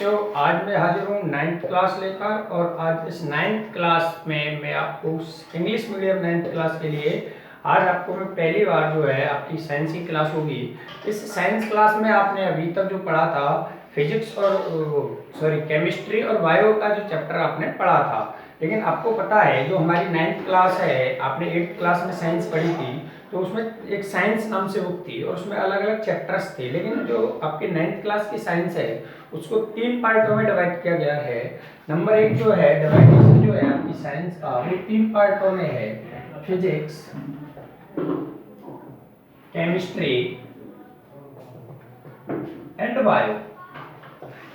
बच्चों, आज मैं हाजिर हूँ 9th क्लास लेकर। और आज इस 9th क्लास में मैं आपको इंग्लिश मीडियम 9th क्लास के लिए आज आपको मैं पहली बार जो है आपकी साइंस की क्लास होगी। इस साइंस क्लास में आपने अभी तक जो पढ़ा था फिजिक्स और केमिस्ट्री और बायो का जो चैप्टर आपने पढ़ा था, लेकिन आपको पता है जो हमारी 9th क्लास है, आपने 8th क्लास में साइंस पढ़ी थी, तो उसमें एक साइंस नाम से बुक थी और उसमें अलग अलग चैप्टर्स थे। लेकिन जो आपके 9th क्लास की साइंस है उसको 3 पार्टों में डिवाइड किया गया है। नंबर 1 जो है डिवाइडेशन जो है आपकी साइंस का वो 3 पार्टों में है, फिजिक्स, केमिस्ट्री एंड बायो।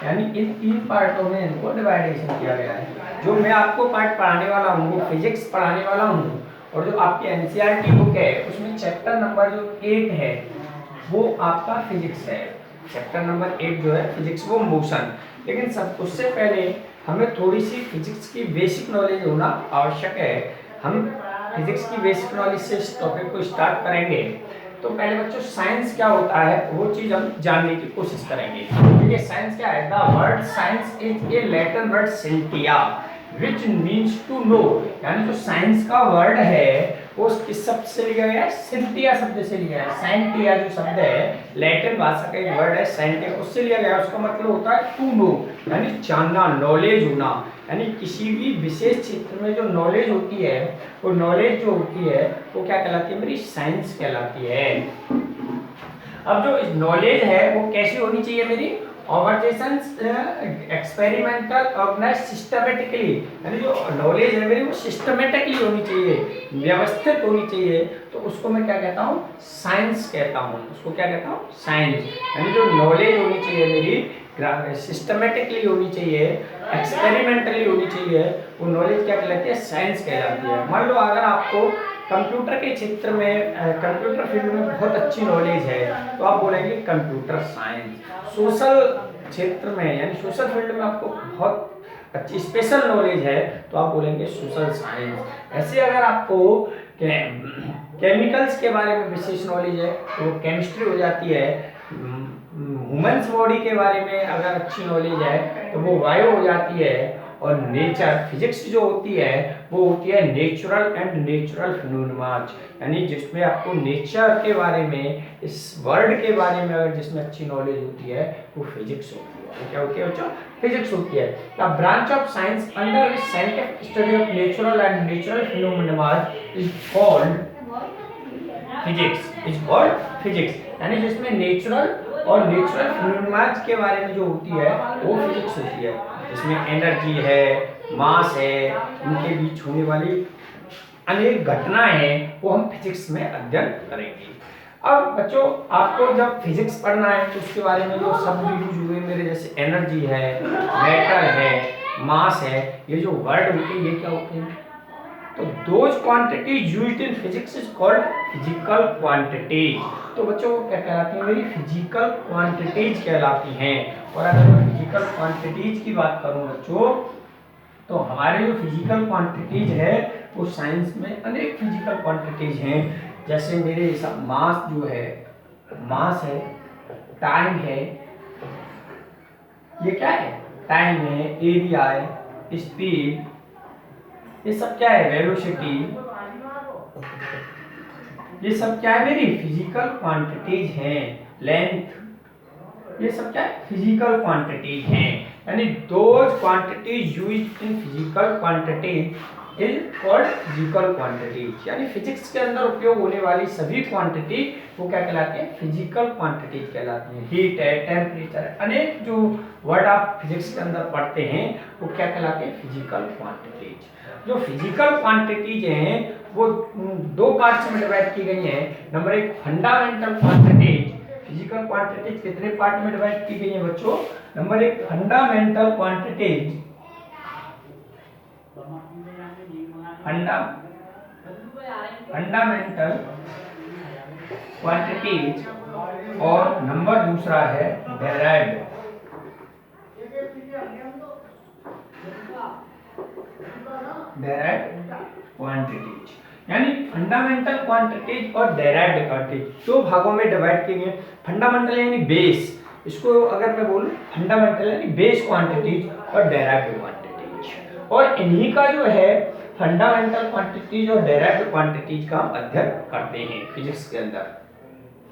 यानी इन 3 पार्टों में इनको डिवाइडेशन किया गया है। जो मैं आपको पार्ट पढ़ाने वाला हूँ वो फिजिक्स पढ़ाने वाला हूँ, और जो आपकी एनसीईआरटी बुक है उसमें चैप्टर नंबर जो 8 है वो आपका फिजिक्स है। चैप्टर नंबर 8 जो है फिजिक्स वो मोशन। लेकिन सब उससे पहले हमें थोड़ी सी फिजिक्स की बेसिक नॉलेज होना आवश्यक है। हम फिजिक्स की बेसिक नॉलेज से इस टॉपिक को स्टार्ट करेंगे। तो पहले बच्चों साइंस क्या होता है वो चीज हम जानने की कोशिश करेंगे। देखिए साइंस क्या है। The word science is a Latin word scientia which means to know. यानी जो साइंस का वर्ड है वो किस शब्द से लिया गया है? सेंटिया शब्द से लिया है। सेंटिया जो शब्द है लैटिन भाषा का एक वर्ड है सेंटिया, उससे लिया गया है। उसका मतलब होता है टू नो, यानी जानना, नॉलेज होना। यानी किसी भी विशेष क्षेत्र में जो नॉलेज होती है वो नॉलेज जो होती है वो क्या कहलाती है? मेरी साइंस कहलाती है। अब जो नॉलेज है वो कैसी होनी चाहिए? मेरी ऑर्गेनाइजेशंस एक्सपेरिमेंटल ऑर्गेनाइज सिस्टमेटिकली। यानी जो नॉलेज है मेरी वो सिस्टमेटिकली होनी चाहिए, व्यवस्थित होनी चाहिए। तो उसको मैं क्या कहता हूँ? साइंस कहता हूँ। उसको क्या कहता हूँ? साइंस। यानी जो नॉलेज होनी चाहिए मेरी सिस्टमेटिकली होनी चाहिए, एक्सपेरिमेंटली होनी चाहिए, वो नॉलेज क्या कहलाती है? साइंस कहलाती है। मान लो अगर आपको कंप्यूटर के क्षेत्र में, कंप्यूटर फील्ड में बहुत अच्छी नॉलेज है तो आप बोलेंगे कंप्यूटर साइंस। सोशल क्षेत्र में यानी सोशल फील्ड में आपको बहुत अच्छी स्पेशल नॉलेज है तो आप बोलेंगे सोशल साइंस। ऐसे अगर आपको केमिकल्स के बारे में विशेष नॉलेज है तो वो केमिस्ट्री हो जाती है। ह्यूमन्स बॉडी के बारे में अगर अच्छी नॉलेज है तो वो बायो हो जाती है। और नेचर फिजिक्स जो होती है वो होती है नेचुरल एंड नेचुरल फिनोमेना। यानी जिसमें आपको नेचर के बारे में, इस वर्ल्ड के बारे में अगर जिसमें अच्छी नॉलेज होती है वो फिजिक्स होती है। तो क्या होती है बच्चों? फिजिक्स होती है। The branch of science under which scientific study of natural and natural phenomena is called physics. Is called physics. यानी जिसमें नेचुरल और नेचुरल फिनोमेना के बारे में जो होती है वो फिजिक्स होती है। जिसमें एनर्जी है, मास है, इनके बीच होने वाली अनेक घटनाएं हैं वो हम फिजिक्स में अध्ययन करेंगे। अब बच्चों आपको जब फिजिक्स पढ़ना है तो उसके बारे में जो शब्द यूज हुए मेरे, जैसे एनर्जी है, मैटर है, मास है, ये जो वर्ड होते हैं ये क्या होते हैं? तो those quantities used in physics is called physical quantities. तो बच्चों वो क्या कहलाती है? मेरी फिजिकल क्वांटिटीज कहलाती हैं। और अगर मैं फिजिकल क्वांटिटीज की बात करूं बच्चों तो हमारे जो फिजिकल क्वांटिटीज है वो साइंस में अनेक फिजिकल क्वांटिटीज हैं। जैसे मेरे हिसाब मास जो है, मास है, टाइम है, ये क्या है? टाइम है, एरिया है, स्पीड, ये सब क्या है? वेलोसिटी, ये सब क्या है? मेरी फिजिकल क्वांटिटीज हैं। लेंथ, ये सब क्या है? फिजिकल क्वांटिटीज हैं। यानी those quantities used in physical quantities is called physical quantities. यानी फिजिक्स के अंदर उपयोग होने वाली सभी क्वांटिटी वो क्या कहलाती है? फिजिकल क्वांटिटीज कहलाती है। हीट है, टेम्परेचर है, अनेक जो वर्ड आप फिजिक्स के अंदर पढ़ते हैं वो क्या कहलाते हैं? Physical quantities. जो फिजिकल क्वांटिटीज हैं वो 2 पार्ट्स में डिवाइड की गई हैं। Number 1 fundamental quantities. Physical quantities कितने पार्ट में डिवाइड की गई है बच्चों? Number 1 fundamental quantities, fundamental quantities, और नंबर दूसरा है डेराइव्ड, डेराइव्ड क्वांटिटीज। यानी फंडामेंटल क्वांटिटीज और डेराइव्ड क्वांटिटीज 2 भागों में डिवाइड किए गए। फंडामेंटल यानी बेस, इसको अगर मैं बोलूँ फंडामेंटल यानी बेस क्वांटिटीज और डेराइव्ड क्वांटिटीज, और इन्हीं का जो है फंडामेंटल क्वांटिटीज और डेराइव्ड क्वांटिटीज का हम अध्ययन करते हैं फिजिक्स के अंदर।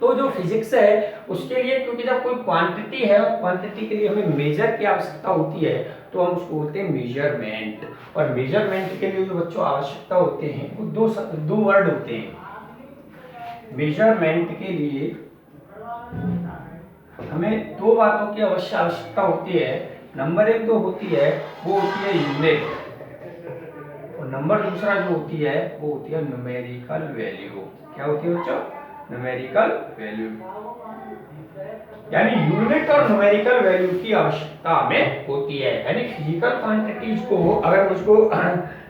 तो जो फिजिक्स है उसके लिए, क्योंकि जब कोई क्वांटिटी है और क्वांटिटी के लिए हमें मेजर की आवश्यकता होती है तो हम उसको बोलते हैं मेजरमेंट। और मेजरमेंट के लिए जो बच्चों आवश्यकता होते हैं वो दो वर्ड होते हैं। मेजरमेंट के लिए हमें दो बातों की आवश्यकता होती है। नंबर एक जो होती है वो होती है यूनिट, और नंबर दूसरा जो होती है वो होती है न्यूमेरिकल वैल्यू। क्या होती है बच्चों? Numerical value. यानी यूनिट और न्यूमेरिकल वैल्यू की आवश्यकता हमें होती है। यानी फिजिकल क्वांटिटीज को अगर मुझको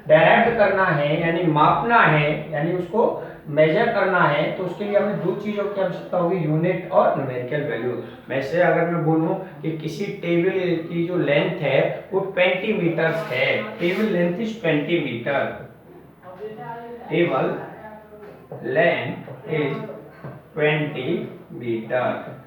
डायरेक्ट करना है यानी मापना है यानी उसको मेजर करना है तो उसके लिए हमें दो चीजों की आवश्यकता होगी, यूनिट और न्यूमेरिकल वैल्यू। वैसे अगर मैं बोलूं कि किसी टेबल की जो लेंथ है वो 20 मीटर्स है, table length is 20 metre, table length is 20 metre,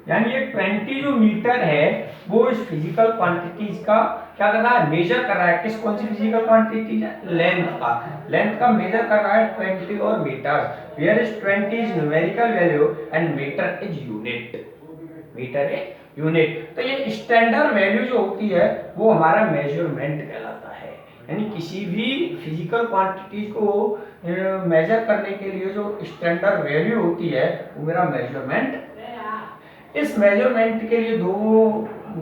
यानी ये 20 जो मीटर है वो इस फिजिकल क्वांटिटीज का क्या कर रहा है? मेजर कर रहा है। किस कौन सी फिजिकल क्वांटिटी है? लेंथ का, लेंथ का मेजर कर रहा है 20 और metre. Where is 20 is numerical value and metre is unit, metre है यूनिट। तो ये स्टैंडर्ड वैल्यू जो होती है वो हमारा मेजरमेंट कहलाता है। यानी किसी भी फिजिकल क्वांटिटी को मेजर करने के लिए जो स्टैंडर्ड वैल्यू होती है वो मेरा मेजरमेंट। इस मेजरमेंट के लिए दो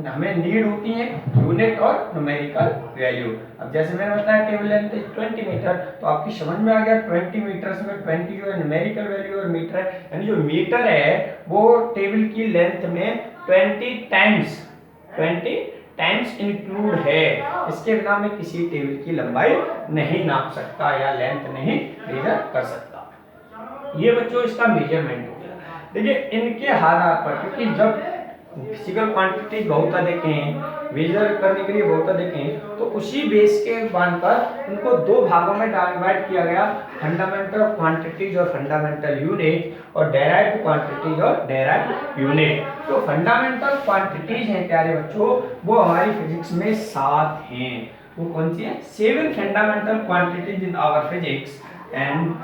हमें नीड होती है, यूनिट और न्यूमेरिकल वैल्यू। अब जैसे मैंने बताया टेबल लेंथ 20 मीटर, तो आपकी समझ में आ गया 20 मीटर में 20 जो है न्यूमेरिकल वैल्यू और मीटर है, यानी जो मीटर है वो टेबल की लेंथ में 20 टाइम्स इंक्लूड है। इसके बिना मैं किसी टेबल की लंबाई नहीं नाप सकता या लेंथ नहीं मेजर कर सकता। ये बच्चों इसका मेजरमेंट हो गया। देखिए इनके आधार पर, क्योंकि जब फिजिकल क्वांटिटी बहुत अधिक हैं, मेजर करने के लिए बहुत अधिक हैं, तो उसी बेस के मान पर उनको दो भागों में डिवाइड किया गया, फंडामेंटल क्वांटिटीज और फंडामेंटल यूनिट, और डेराइव्ड क्वांटिटीज और डेराइव्ड यूनिट। तो फंडामेंटल क्वांटिटीज हैं प्यारे बच्चों, वो हमारी फिजिक्स में 7 हैं। वो कौन सी है? 7 fundamental quantities in our physics and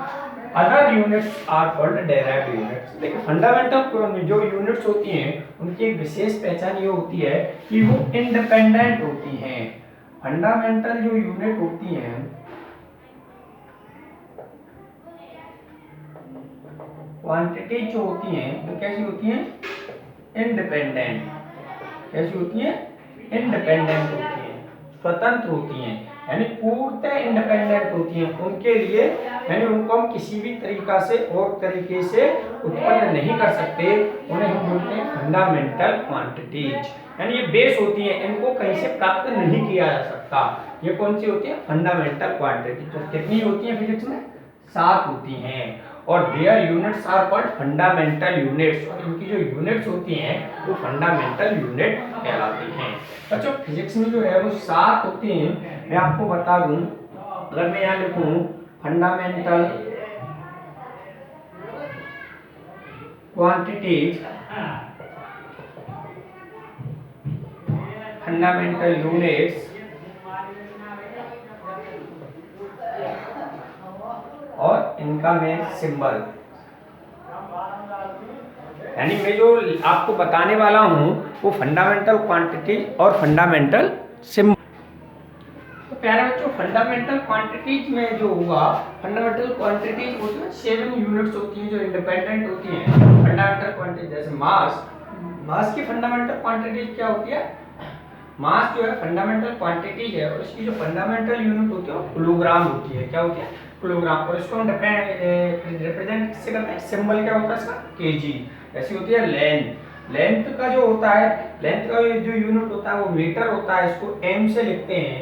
other units are called derived units. देखिए फंडामेंटल जो यूनिट्स होती हैं उनकी एक विशेष पहचान ये होती है कि वो इंडिपेंडेंट होती हैं। फंडामेंटल जो यूनिट होती हैं क्वांटिटी जो होती हैं वो कैसी होती हैं? इंडिपेंडेंट। कैसी होती हैं? इंडिपेंडेंट होती हैं, स्वतंत्र होती हैं, यानी पूर्णतः इंडिपेंडेंट होती हैं। उनके लिए यानी उनको हम किसी भी तरीके से उत्पन्न नहीं कर सकते। उन्हें हम बोलते हैं फंडामेंटल क्वांटिटीज, यानी ये बेस होती है, इनको कहीं से प्राप्त नहीं किया जा सकता। ये कौन सी होती है? Fundamental quantities. तो कितनी होती है फिजिक्स में? 7 होती हैं, और their units are called fundamental units. और इनकी जो यूनिट्स होती हैं वो फंडामेंटल यूनिट कहलाती हैं। बच्चों फिजिक्स में जो है वो 7 होती हैं। मैं आपको बता दूं, अगर मैं यहाँ लिखूं फंडामेंटल क्वांटिटीज, फंडामेंटल यूनिट्स और इनका मैं सिंबल, यानी मैं जो आपको बताने वाला हूं वो फंडामेंटल क्वांटिटीज और फंडामेंटल सिंबल। तो प्यारे बच्चों फंडामेंटल क्वांटिटीज में जो होगा, फंडामेंटल क्वांटिटीज होती है 7 यूनिट्स होती हैं जो इंडिपेंडेंट होती हैं। फंडामेंटल क्वांटिटीज जैसे मास की फंडामेंटल क्वांटिटीज क्या होती है? मास जो है फंडामेंटल क्वांटिटीज है, और इसकी जो फंडामेंटल यूनिट होती है वो किलोग्राम होती है। क्या होती है? किलोग्राम। और इसको हम रिप्रेजेंट किससे करते हैं? सिंबल क्या होता है इसका? केजी। ऐसी होती है लेंथ। लेंथ का जो होता है, लेंथ का जो यूनिट होता है वो मीटर होता है। इसको एम से लिखते हैं,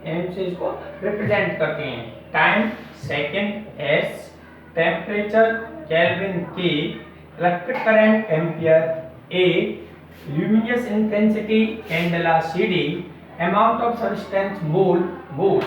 एम से इसको रिप्रेजेंट करते हैं। Time second S, temperature kelvin K, electric current ampere A, luminous intensity candela CD, amount of substance mole.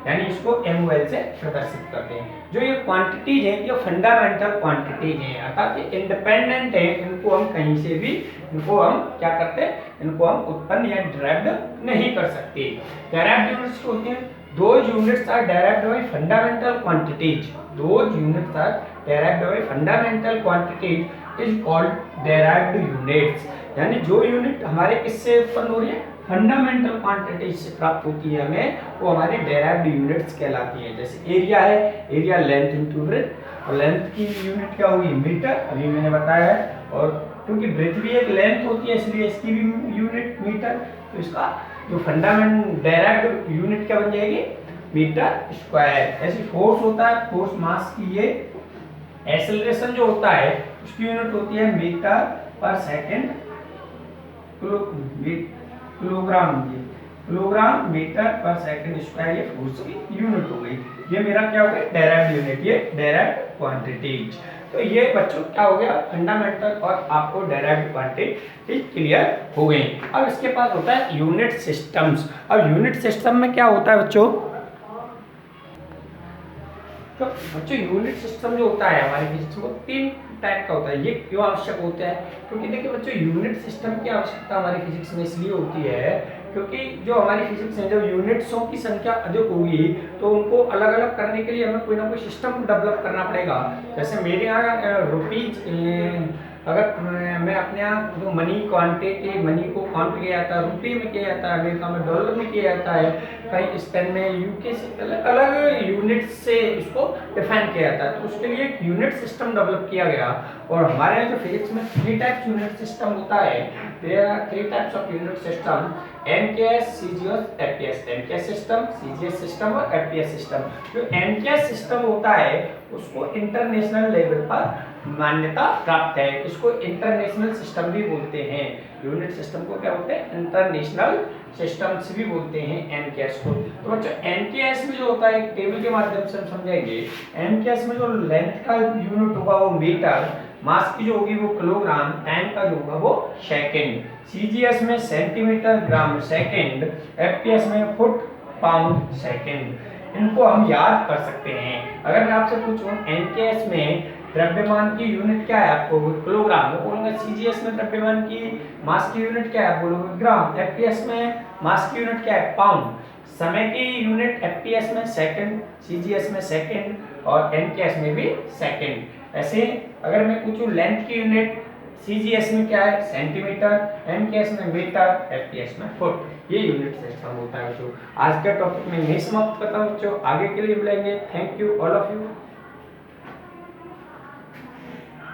यानी इसको MOL से प्रदर्शित करते हैं। जो ये क्वांटिटीज हैं ये फंडामेंटल क्वांटिटीज हैं, अर्थात ये इंडिपेंडेंट है, इनको हम कहीं से भी इनको हम क्या करते हैं, इनको हम उत्पन्न या डिराइव्ड नहीं कर सकते। डिराइव्ड यूनिट्स होती हैं, those units are derived by fundamental quantities, those units are derived by fundamental quantities is called derived units। यानी जो यूनिट हमारे किससे उत्पन्न हो रही है, फंडामेंटल क्वांटिटीज से प्राप्त होती है हमें, वो हमारी डेराइव्ड यूनिट्स कहलाती है। जैसे एरिया है, एरिया लेंथ इनटू ब्रेथ, और लेंथ की यूनिट क्या होगी, मीटर, अभी मैंने बताया है। और क्योंकि ब्रेथ भी एक लेंथ होती है इसलिए इसकी भी यूनिट मीटर, तो इसका जो फंडामेंट डायरेक्ट यूनिट क्या बन जाएगी, मीटर स्क्वायर। ऐसे फोर्स होता है, फोर्स मास की ये एक्सेलरेशन जो होता है उसकी यूनिट होती है मीटर पर सेकंड किलोग्राम, किलोग्राम मीटर पर सेकंड स्क्वायर, ये फोर्स की यूनिट हो गई। ये मेरा क्या हो गया, डायरेक्ट यूनिट, ये डायरेक्ट क्वांटिटीज। तो ये बच्चों क्या हो गया, फंडामेंटल और आपको डायरेक्ट क्वांटिटी क्लियर हो गई। अब इसके पास होता है यूनिट सिस्टम्स। अब यूनिट सिस्टम में क्या होता है बच्चों, तो बच्चों यूनिट सिस्टम जो होता है हमारे फिजिक्स में 3 टाइप का होता है। ये क्यों आवश्यक होता है, क्योंकि देखिए बच्चों यूनिट सिस्टम की आवश्यकता हमारी फिजिक्स में इसलिए होती है क्योंकि जो हमारी फिजिक्स है, जब यूनिट्सों की संख्या अधिक होगी तो उनको अलग अलग करने के लिए हमें कोई ना कोई सिस्टम डेवलप करना पड़ेगा। जैसे मेरे यहाँ रुपीज, अगर मैं अपने यहाँ जो मनी क्वांटिटी, मनी को काउंट किया जाता है रुपये में किया जाता है, अमेरिका में डॉलर में किया जाता है, कहीं स्पेन में, यूके से अलग अलग यूनिट से इसको डिफाइन किया जाता है। तो उसके लिए एक यूनिट सिस्टम डेवलप किया गया। और हमारे यहाँ जो फिजिक्स में 3 टाइप्स यूनिट सिस्टम होता है, there are 3 types of unit system, MKS, CGS, FPS। MKS system, CGS system और FPS सिस्टम। जो MKS सिस्टम होता है उसको इंटरनेशनल लेवल पर मान्यता प्राप्त है, इसको इंटरनेशनल सिस्टम भी बोलते हैं। यूनिट सिस्टम को क्या बोलते हैं, इंटरनेशनल सिस्टम्स भी बोलते हैं MKS को। तो बच्चों MKS में जो होता है, एक टेबल के माध्यम से हम समझेंगे। MKS में जो लेंथ का यूनिट होगा वो मीटर, मास की जो होगी वो किलोग्राम, टाइम का जो होगा वो सेकंड। CGS में सेंटीमीटर, ग्राम, सेकंड। FPS में फुट, पाउंड, सेकंड। इनको हम याद कर सकते हैं। अगर मैं आपसे पूछूं MKS में द्रव्यमान की यूनिट क्या है, आपको किलोग्राम, मैं बोलूंगा। CGS में द्रव्यमान की मास की यूनिट क्या है, बोलूंगा ग्राम। FPS में मास की यूनिट क्या है, पाउंड। समय की यूनिट FPS में सेकंड, CGS में सेकंड और MKS में भी सेकंड। ऐसे अगर मैं पूछूं लेंथ की यूनिट, CGS में क्या है, सेंटीमीटर, MKS में मीटर, FPS में फुट। ये यूनिट सिस्टम होता है बच्चों। आज के टॉपिक में यही समाप्त करता हूं बच्चों, आगे के लिए मिलेंगे। Thank you all of you.